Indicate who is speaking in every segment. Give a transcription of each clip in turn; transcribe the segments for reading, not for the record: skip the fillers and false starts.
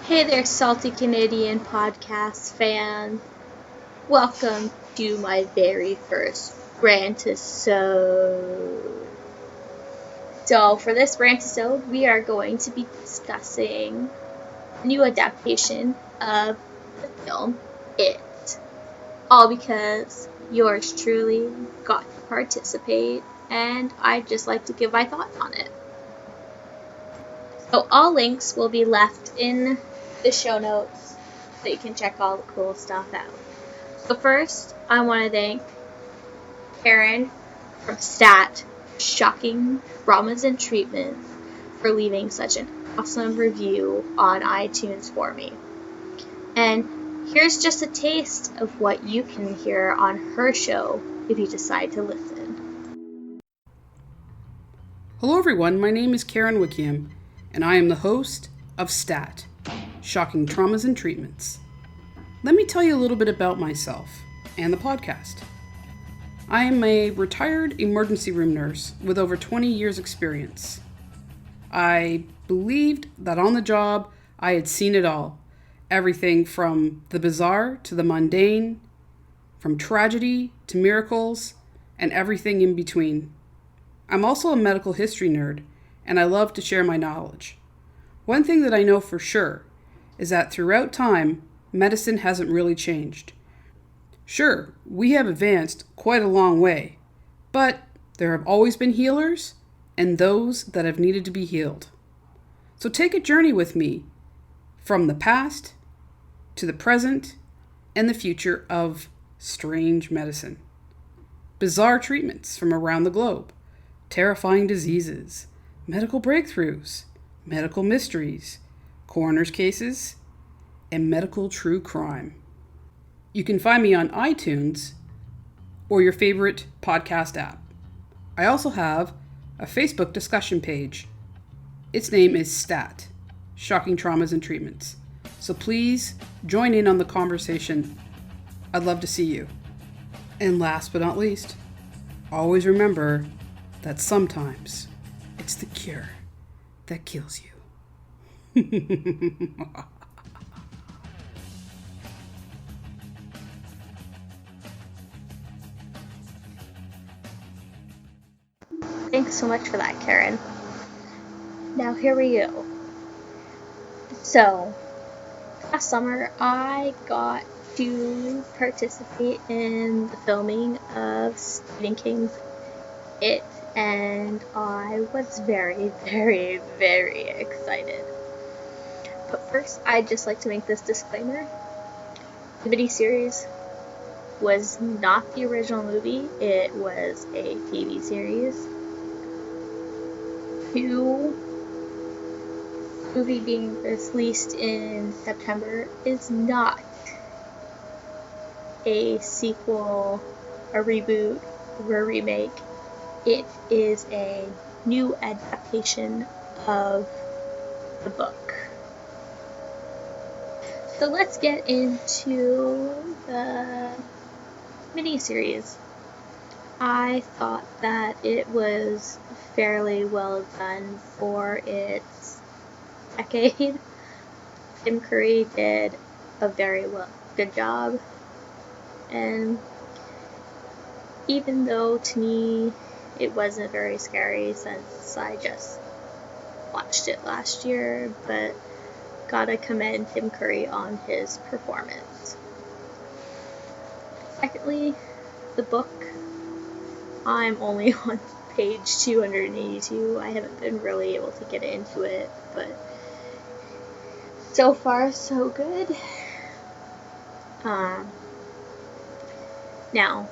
Speaker 1: Hey there, salty Canadian podcast fan. Welcome to my very first Rantisode. So, for this Rantisode, we are going to be discussing a new adaptation of the film It. All because yours truly got to participate, and I'd just like to give my thoughts on it. So, all links will be left in the show notes so you can check all the cool stuff out. So first, I want to thank Karen from Stat, Shocking Traumas and Treatments, for leaving such an awesome review on iTunes for me. And here's just a taste of what you can hear on her show if you decide to listen.
Speaker 2: Hello everyone, my name is Karen Wickham, and I am the host of Stat, Shocking Traumas and Treatments. Let me tell you a little bit about myself and the podcast. I am a retired emergency room nurse with over 20 years experience. I believed that on the job I had seen it all. Everything from the bizarre to the mundane, from tragedy to miracles, and everything in between. I'm also a medical history nerd, and I love to share my knowledge. One thing that I know for sure is that throughout time, medicine hasn't really changed. Sure, we have advanced quite a long way, but there have always been healers and those that have needed to be healed. So take a journey with me from the past to the present and the future of strange medicine. Bizarre treatments from around the globe, terrifying diseases, medical breakthroughs, medical mysteries, coroner's cases, and medical true crime. You can find me on iTunes or your favorite podcast app. I also have a Facebook discussion page. Its name is STAT, Shocking Traumas and Treatments. So please join in on the conversation. I'd love to see you. And last but not least, always remember that sometimes it's the cure that kills you.
Speaker 1: Thanks so much for that, Karen. Now here we go. So, last summer I got to participate in the filming of Stephen King's It, and I was very, very, very excited. But first, I'd just like to make this disclaimer. The miniseries was not the original movie, it was a TV series. The movie being released in September is not a sequel, a reboot, or a remake. It is a new adaptation of the book. So let's get into the miniseries. I thought that it was fairly well done for its decade. Tim Curry did a very good job, and even though to me it wasn't very scary since I just watched it last year, but gotta commend Tim Curry on his performance. Secondly, the book, I'm only on page 282. I haven't been really able to get into it, but so far so good. Now,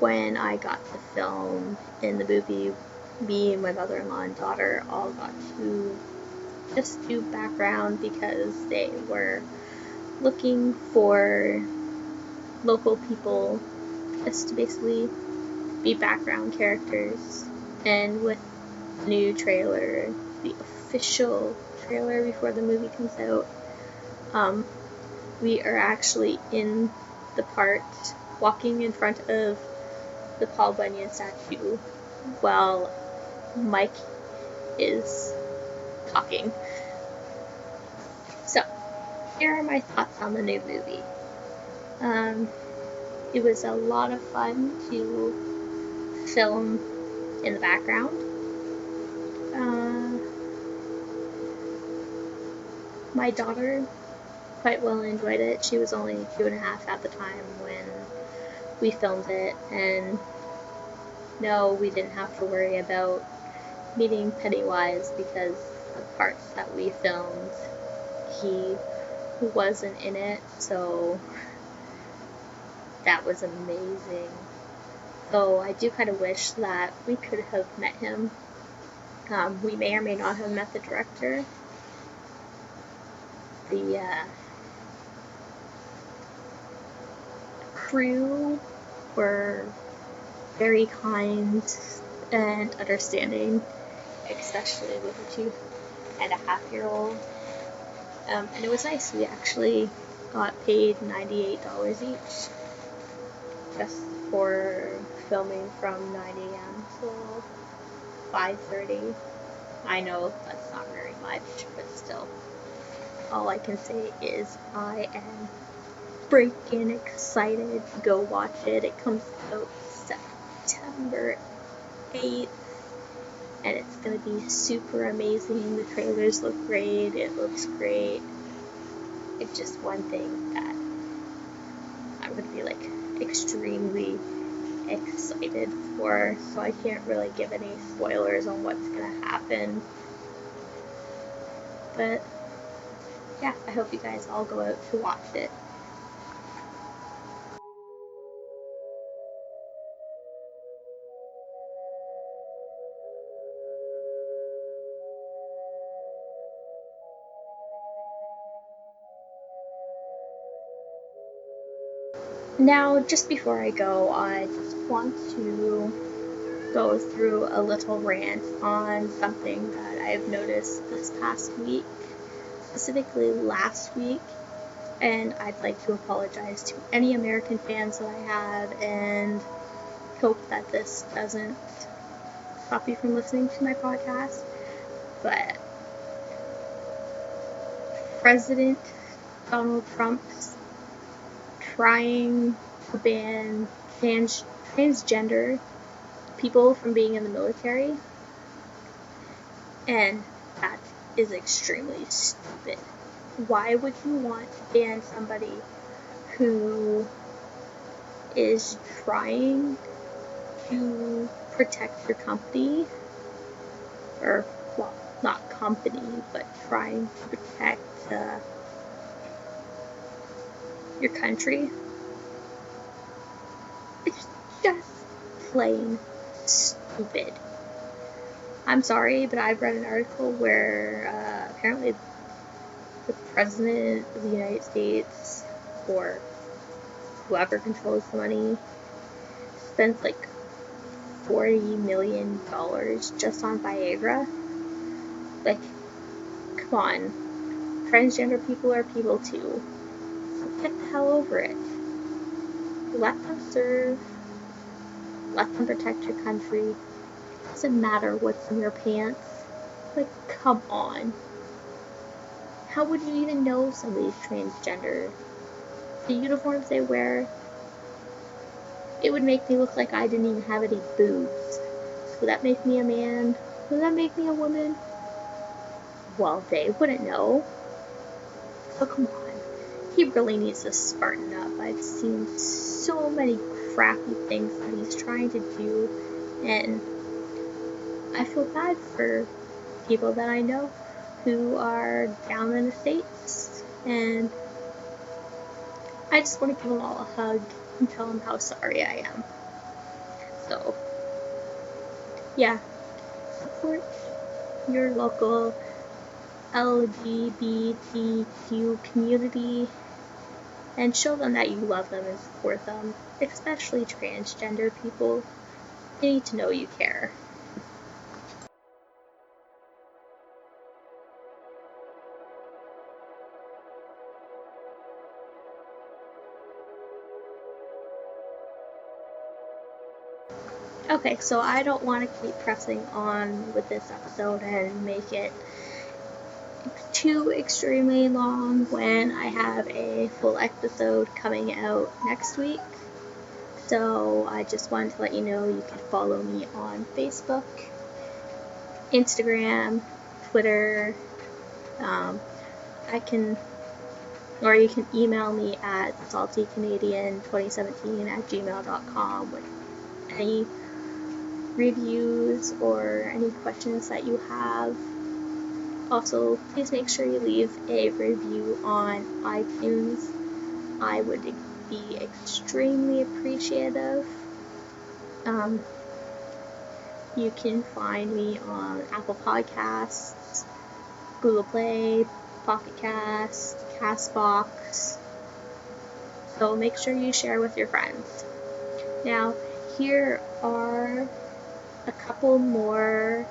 Speaker 1: when I got to film in the movie, me and my mother-in-law and daughter all got to just do background because they were looking for local people just to basically be background characters. And with the new trailer, the official trailer before the movie comes out, we are actually in the part walking in front of the Paul Bunyan statue while Mike is talking. So, here are my thoughts on the new movie. It was a lot of fun to film in the background. My daughter quite well enjoyed it. She was only 2.5 at the time when we filmed it, and no, we didn't have to worry about meeting Pennywise because the parts that we filmed, he wasn't in it, so that was amazing. So I do kind of wish that we could have met him. We may or may not have met the director. The crew were very kind and understanding, especially with a 2.5-year-old. And it was nice. We actually got paid $98 each just for filming from 9 a.m. till 5:30. I know that's not very much, but still. All I can say is I am freaking excited to go watch it. It comes out September 8th, and it's going to be super amazing. The trailers look great. It looks great. It's just one thing that I'm going to be like extremely excited for, so I can't really give any spoilers on what's going to happen. But yeah, I hope you guys all go out to watch it. Now, just before I go, I just want to go through a little rant on something that I've noticed this past week, specifically last week, and I'd like to apologize to any American fans that I have and hope that this doesn't stop you from listening to my podcast. But President Donald Trump's trying to ban transgender people from being in the military, and that is extremely stupid. Why would you want to ban somebody who is trying to protect your company, or, well, not company, but trying to protect your country? It's just plain stupid. I'm sorry, but I've read an article where apparently the President of the United States, or whoever controls the money, spends like $40 million just on Viagra. Like, come on. Transgender people are people too. So get the hell over it. Let them serve. Let them protect your country. It doesn't matter what's in your pants. Like, come on. How would you even know somebody's transgender? The uniforms they wear, it would make me look like I didn't even have any boobs. Would that make me a man? Would that make me a woman? Well, they wouldn't know. So come on. He really needs to smarten up. I've seen so many crappy things that he's trying to do, and I feel bad for people that I know who are down in the States, and I just want to give them all a hug and tell them how sorry I am. So, yeah, support your local LGBTQ community and show them that you love them and support them, especially transgender people. They need to know you care. Okay, so I don't want to keep pressing on with this episode and make it too extremely long when I have a full episode coming out next week. So I just wanted to let you know you can follow me on Facebook, Instagram, Twitter. You can email me at saltycanadian2017@gmail.com with any reviews or any questions that you have. Also, please make sure you leave a review on iTunes. I would be extremely appreciative. You can find me on Apple Podcasts, Google Play, Pocket Cast, Castbox. So make sure you share with your friends. Now, here are a couple more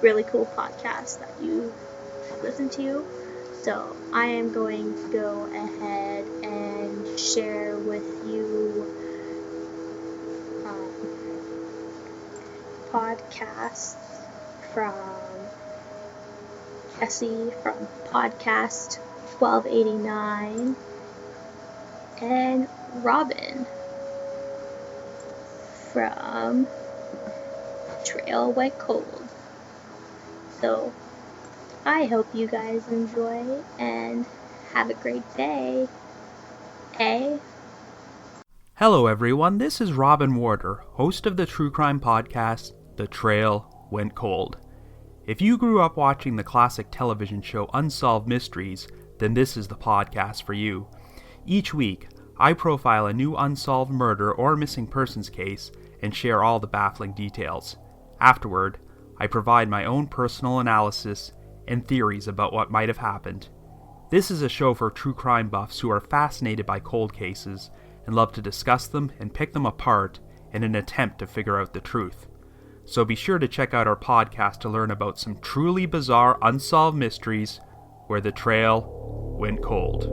Speaker 1: really cool podcasts that you should listen to. So I am going to go ahead and share with you podcasts from Jesse from Podcast 1289 and Robin from Trail Went Cold. So I hope you guys enjoy and have a great day.
Speaker 3: Hello everyone, this is Robin Warder, host of the true crime podcast, The Trail Went Cold. If you grew up watching the classic television show Unsolved Mysteries, then this is the podcast for you. Each week, I profile a new unsolved murder or missing persons case and share all the baffling details. Afterward, I provide my own personal analysis and theories about what might have happened. This is a show for true crime buffs who are fascinated by cold cases and love to discuss them and pick them apart in an attempt to figure out the truth. So be sure to check out our podcast to learn about some truly bizarre unsolved mysteries where the trail went cold.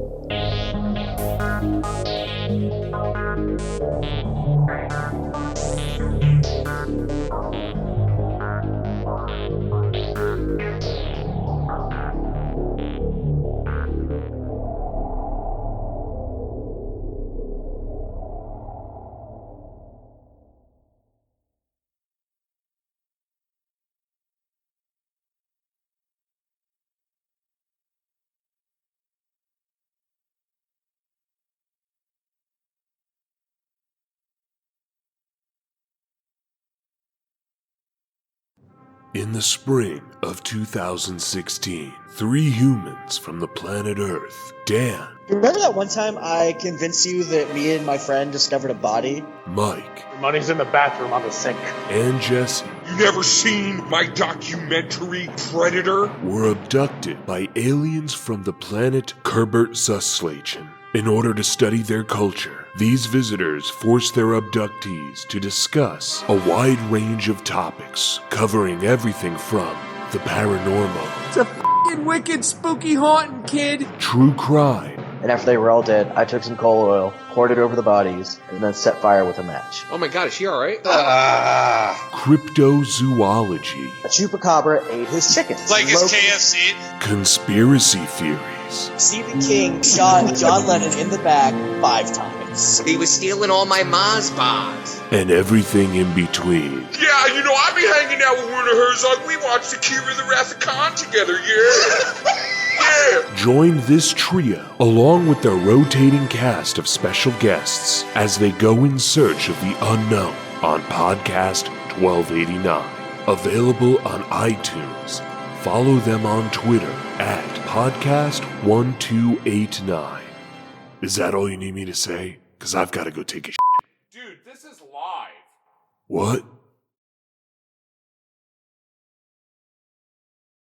Speaker 4: In the spring of 2016, 3 humans from the planet Earth, Dan,
Speaker 5: Remember that one time I convinced you that me and my friend discovered a body?
Speaker 4: Mike,
Speaker 6: Your money's in the bathroom on the sink.
Speaker 4: and Jesse
Speaker 7: You never seen my documentary Predator?
Speaker 4: were abducted by aliens from the planet Kerbert-Suslation. In order to study their culture, these visitors forced their abductees to discuss a wide range of topics, covering everything from the paranormal,
Speaker 8: It's a f***ing wicked, spooky haunting, kid.
Speaker 4: true crime,
Speaker 5: And after they were all dead, I took some coal oil, poured it over the bodies, and then set fire with a match.
Speaker 7: Oh my god, is she alright?
Speaker 4: cryptozoology,
Speaker 5: A chupacabra ate his chickens.
Speaker 7: Like his
Speaker 5: Loki-
Speaker 7: KFC?
Speaker 4: conspiracy theories,
Speaker 5: Stephen King shot John Lennon in the back 5 times.
Speaker 9: He was stealing all my Mars bars.
Speaker 4: and everything in between.
Speaker 7: Yeah, you know, I be hanging out with Werner Herzog. We watched Akira the Wrath of Khan together, yeah. Yeah.
Speaker 4: Join this trio, along with their rotating cast of special guests, as they go in search of the unknown on Podcast 1289. Available on iTunes. Follow them on Twitter at Podcast1289. Is that all you need me to say? Because I've got to go take a shit.
Speaker 7: Dude, this is live.
Speaker 4: What?